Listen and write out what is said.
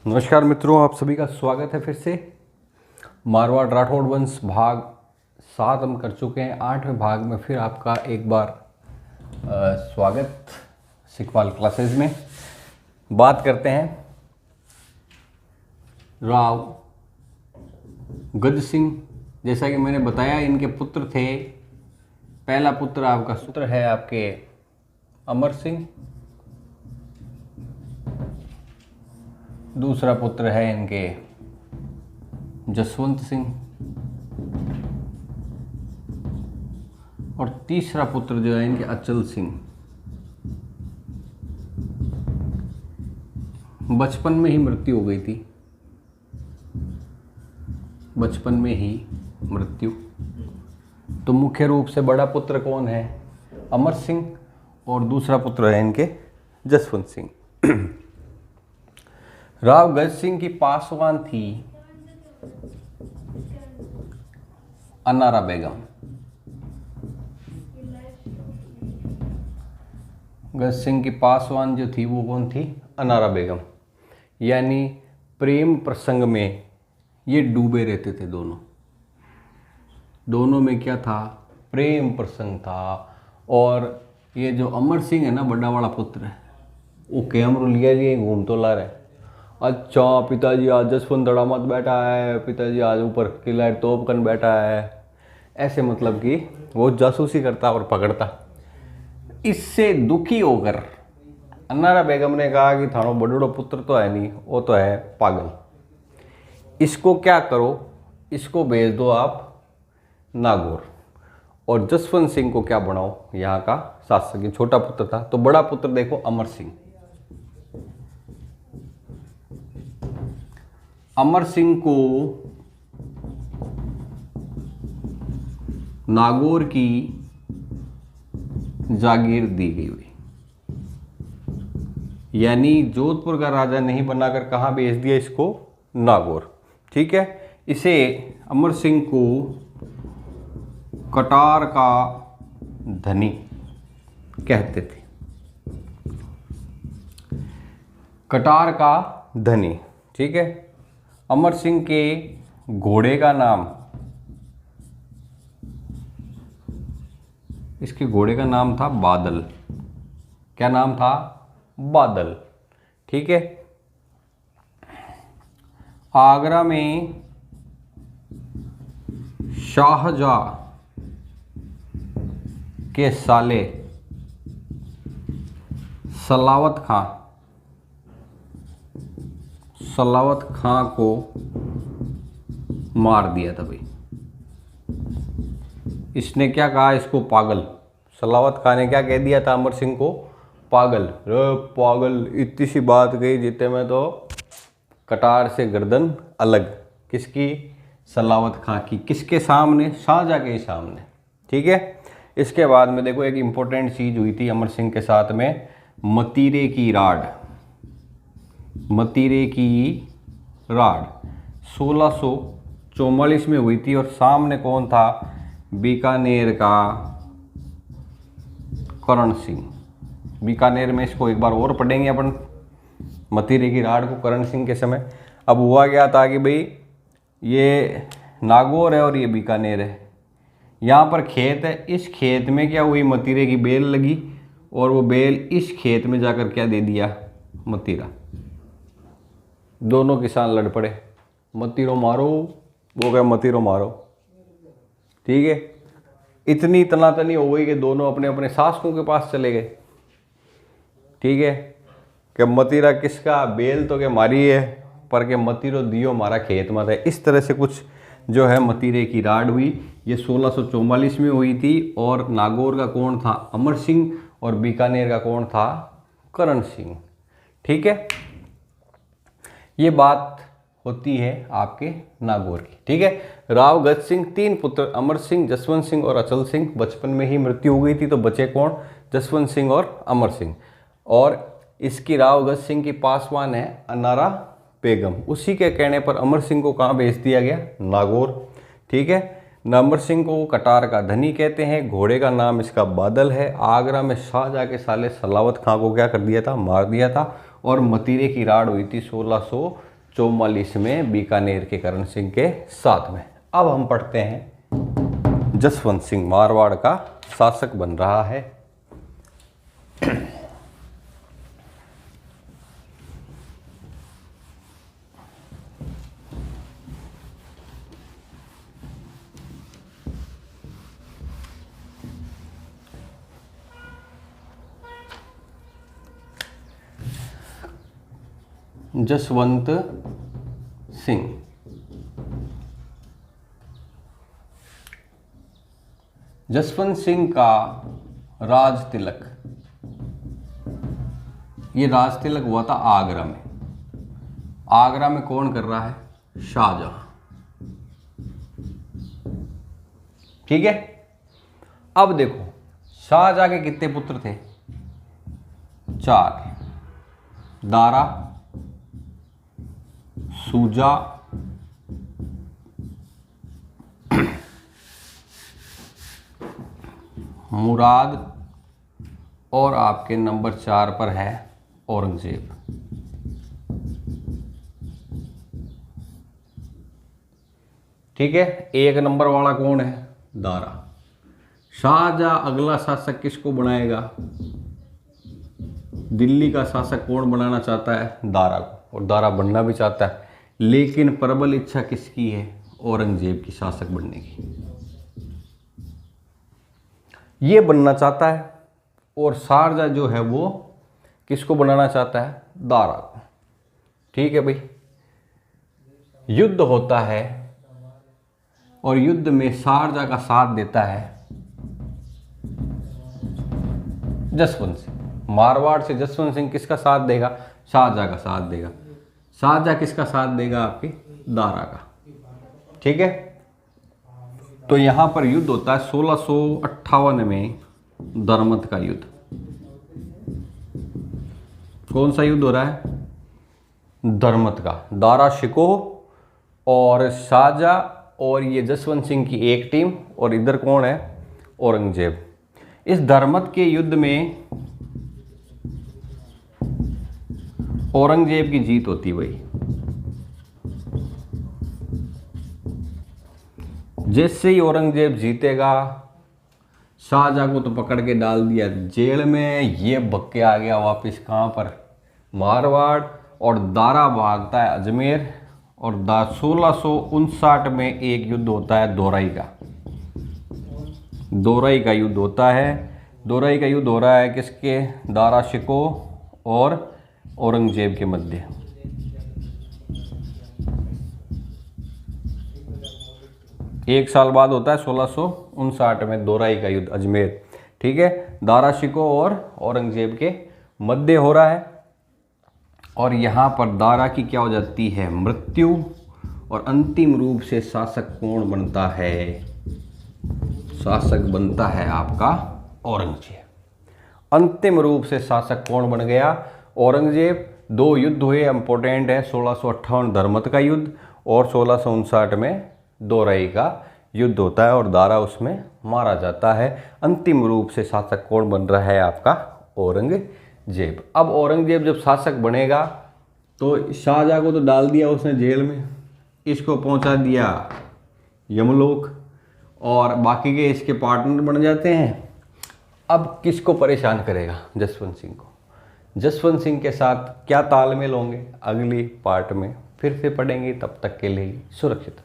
नमस्कार मित्रों, आप सभी का स्वागत है फिर से। मारवाड़ राठौड़ वंश भाग 7 हम कर चुके हैं। 8वें भाग में फिर आपका एक बार स्वागत सिखवाल क्लासेस में। बात करते हैं राव गज सिंह। जैसा कि मैंने बताया, इनके पुत्र थे। पहला पुत्र आपका पुत्र है आपके अमर सिंह, दूसरा पुत्र है इनके जसवंत सिंह, और तीसरा पुत्र जो है इनके अचल सिंह। बचपन में ही मृत्यु हो गई थी, बचपन में ही मृत्यु। तो मुख्य रूप से बड़ा पुत्र कौन है? अमर सिंह, और दूसरा पुत्र है इनके जसवंत सिंह। राव गज सिंह की पासवान थी अनारा बेगम। गज सिंह की पासवान जो थी वो कौन थी? अनारा बेगम। यानी प्रेम प्रसंग में ये डूबे रहते थे दोनों में क्या था? प्रेम प्रसंग था। और ये जो अमर सिंह है ना, बड़ा वाला पुत्र है, वो कैमरा लिया लिए घूम तो ला रहा है। अच्छा पिताजी आज जसवंत दड़ामत बैठा है, पिताजी आज ऊपर किला तोप कन बैठा है, ऐसे मतलब कि वो जासूसी करता और पकड़ता। इससे दुखी होकर अनारा बेगम ने कहा कि थानो बड़ोड़ो पुत्र तो है नहीं, वो तो है पागल, इसको क्या करो, इसको भेज दो आप नागौर, और जसवंत सिंह को क्या बनाओ यहाँ का शासक। ये छोटा पुत्र था। तो बड़ा पुत्र देखो अमर सिंह। अमर सिंह को नागौर की जागीर दी गई हुई, यानी जोधपुर का राजा नहीं बनाकर कहाँ भेज दिया इसको? नागौर। ठीक है। इसे अमर सिंह को कटार का धनी कहते थे। कटार का धनी। ठीक है। अमर सिंह के घोड़े का नाम, इसके घोड़े का नाम था बादल। क्या नाम था? बादल। ठीक है। आगरा में शाहजहां के साले सलावत खां को मार दिया था भाई। इसने क्या कहा? इसको पागल। सलावत खां ने क्या कह दिया था अमर सिंह को? पागल। रे पागल, इतनी सी बात गई जितने में तो कटार से गर्दन अलग। किसकी? सलावत खां की। किसके सामने? शाहजहां के सामने। ठीक है। इसके बाद में देखो एक इंपॉर्टेंट चीज हुई थी अमर सिंह के साथ में, मतीरे की राड। मतीरे की राड 1644 में हुई थी। और सामने कौन था? बीकानेर का करण सिंह। बीकानेर में इसको एक बार और पढ़ेंगे अपन, मतीरे की राड को करण सिंह के समय। अब हुआ क्या था कि भाई ये नागौर है और ये बीकानेर है, यहाँ पर खेत है। इस खेत में क्या हुई? मतीरे की बेल लगी, और वो बेल इस खेत में जाकर क्या दे दिया? मतीरा। दोनों किसान लड़ पड़े, मतीरो मारो, वो क्या मतीरो मारो। ठीक है। इतनी तनातनी हो गई कि दोनों अपने अपने शासकों के पास चले गए। ठीक है। कि मतीरा किसका? बेल तो क्या मारी है, पर के मतीरो दियो मारा खेत में था। इस तरह से कुछ जो है मतीरे की राड हुई। ये 1644 में हुई थी। और नागौर का कौन था? अमर सिंह। और बीकानेर का कौन था? करण सिंह। ठीक है। ये बात होती है आपके नागौर की। ठीक है। राव गज सिंह 3 पुत्र, अमर सिंह, जसवंत सिंह और अचल सिंह। बचपन में ही मृत्यु हो गई थी, तो बचे कौन? जसवंत सिंह और अमर सिंह। और इसकी राव गज सिंह की पासवान है अनारा बेगम। उसी के कहने पर अमर सिंह को कहाँ भेज दिया गया? नागौर। ठीक है। अमर सिंह को कटार का धनी कहते हैं। घोड़े का नाम इसका बादल है। आगरा में शाहजहां के साले सलावत खां को क्या कर दिया था? मार दिया था। और मतीरे की राड हुई थी 1600 44 में बीकानेर के करण सिंह के साथ में। अब हम पढ़ते हैं जसवंत सिंह मारवाड़ का शासक बन रहा है। जसवंत सिंह जसवंत सिंह का राज तिलक, ये राज तिलक हुआ था आगरा में। आगरा में कौन कर रहा है? शाहजहां। ठीक है। अब देखो शाहजहां के कितने पुत्र थे? 4। दारा, सूजा, मुराद और आपके नंबर 4 पर है औरंगजेब। ठीक है। 1 नंबर वाला कौन है? दारा। शाहजहां अगला शासक किसको बनाएगा? दिल्ली का शासक कौन बनाना चाहता है? दारा को। और दारा बनना भी चाहता है, लेकिन प्रबल इच्छा किसकी है? औरंगजेब की शासक बनने की। ये बनना चाहता है। और शारजा जो है वो किसको बनाना चाहता है? दारा को। ठीक है भाई। युद्ध होता है और युद्ध में शारजा का साथ देता है जसवंत सिंह। मारवाड़ से जसवंत सिंह किसका साथ देगा? शाहजहां का साथ देगा। शाहजहां किसका साथ देगा? आपके दारा का। ठीक है। तो यहां पर युद्ध होता है 1658 में दरमत का युद्ध। कौन सा युद्ध हो रहा है? दरमत का। दारा शिकोह और शाहजहां और ये जसवंत सिंह की एक टीम, और इधर कौन है? औरंगजेब। इस दरमत के युद्ध में औरंगजेब की जीत होती भाई। जैसे ही औरंगजेब जीतेगा, शाहजहां को तो पकड़ के डाल दिया जेल में, ये भक्के आ गया वापस कहाँ पर? मारवाड़। और दारा भागता है अजमेर। और 1659 में एक युद्ध होता है दोरई का। दोरई का युद्ध होता है। दोरई का युद्ध हो रहा है किसके? दारा शिकोह और औरंगजेब के मध्य। एक साल बाद होता है 1659 में दोरई का युद्ध अजमेर। ठीक है। दारा शिकोह और औरंगजेब के मध्य हो रहा है। और यहाँ पर दारा की क्या हो जाती है? मृत्यु। और अंतिम रूप से शासक कौन बनता है? शासक बनता है आपका औरंगजेब। अंतिम रूप से शासक कौन बन गया? औरंगजेब। 2 युद्ध हुए इंपॉर्टेंट है, 1658 दरमत का युद्ध और 1659 में दोरई का युद्ध होता है और दारा उसमें मारा जाता है। अंतिम रूप से शासक कौन बन रहा है? आपका औरंगजेब। अब औरंगजेब जब शासक बनेगा तो शाहजहां को तो डाल दिया उसने जेल में, इसको पहुंचा दिया यमलोक और बाकी के इसके पार्टनर बन जाते हैं। अब किसको परेशान करेगा? जसवंत सिंह को। जसवंत सिंह के साथ क्या तालमेल होंगे? अगली पार्ट में फिर से पढ़ेंगे। तब तक के लिए सुरक्षित।